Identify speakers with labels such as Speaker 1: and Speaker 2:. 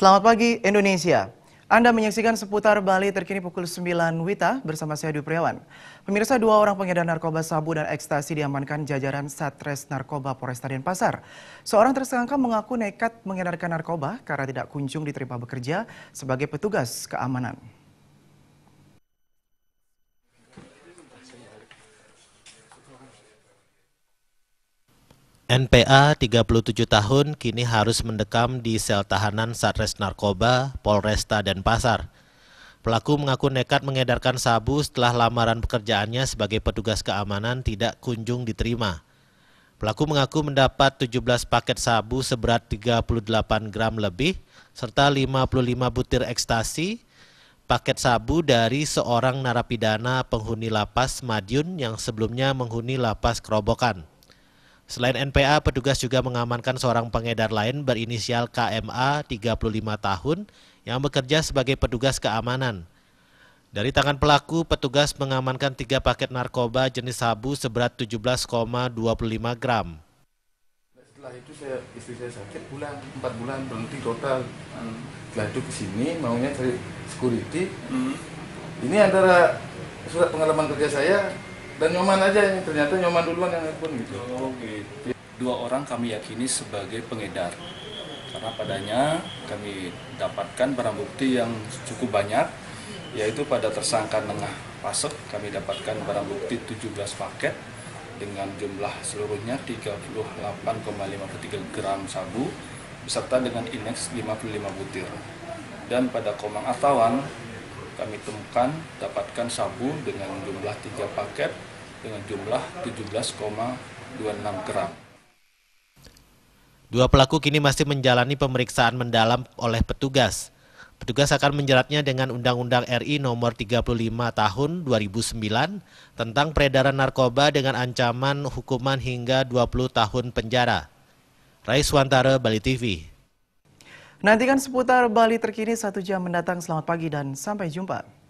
Speaker 1: Selamat pagi Indonesia. Anda menyaksikan seputar Bali terkini pukul 9 WITA bersama saya Dwi Priawan. Pemirsa, 2 orang pengedar narkoba sabu dan ekstasi diamankan jajaran Satres Narkoba Polresta Denpasar. Seorang tersangka mengaku nekat mengedarkan narkoba karena tidak kunjung diterima bekerja sebagai petugas keamanan.
Speaker 2: NPA 37 tahun kini harus mendekam di sel tahanan Satres Narkoba Polresta Denpasar. Pelaku mengaku nekat mengedarkan sabu setelah lamaran pekerjaannya sebagai petugas keamanan tidak kunjung diterima. Pelaku mengaku mendapat 17 paket sabu seberat 38 gram lebih serta 55 butir ekstasi, paket sabu dari seorang narapidana penghuni lapas Madiun yang sebelumnya menghuni lapas Kerobokan. Selain NPA, petugas juga mengamankan seorang pengedar lain berinisial KMA 35 tahun yang bekerja sebagai petugas keamanan. Dari tangan pelaku, petugas mengamankan 3 paket narkoba jenis sabu seberat 17,25 gram.
Speaker 3: Setelah itu istri saya sakit 4 bulan berhenti total. Setelah itu kesini maunya cari security. Ini antara surat pengalaman kerja saya dan Nyoman aja, ini ternyata Nyoman duluan yang nelpon gitu.
Speaker 4: Oh gitu. 2 orang kami yakini sebagai pengedar karena padanya kami dapatkan barang bukti yang cukup banyak, yaitu pada tersangka Nengah Pasek kami dapatkan barang bukti 17 paket dengan jumlah seluruhnya 38,53 gram sabu beserta dengan indeks 55 butir. Dan pada Komang Artawan kami temukan dapatkan sabu dengan jumlah 3 paket dengan jumlah 17,26 gram.
Speaker 2: 2 pelaku kini masih menjalani pemeriksaan mendalam oleh petugas. Petugas akan menjeratnya dengan Undang-Undang RI Nomor 35 Tahun 2009 tentang peredaran narkoba dengan ancaman hukuman hingga 20 tahun penjara. Raiswantara, Bali TV.
Speaker 1: Nantikan seputar Bali terkini 1 jam mendatang. Selamat pagi dan sampai jumpa.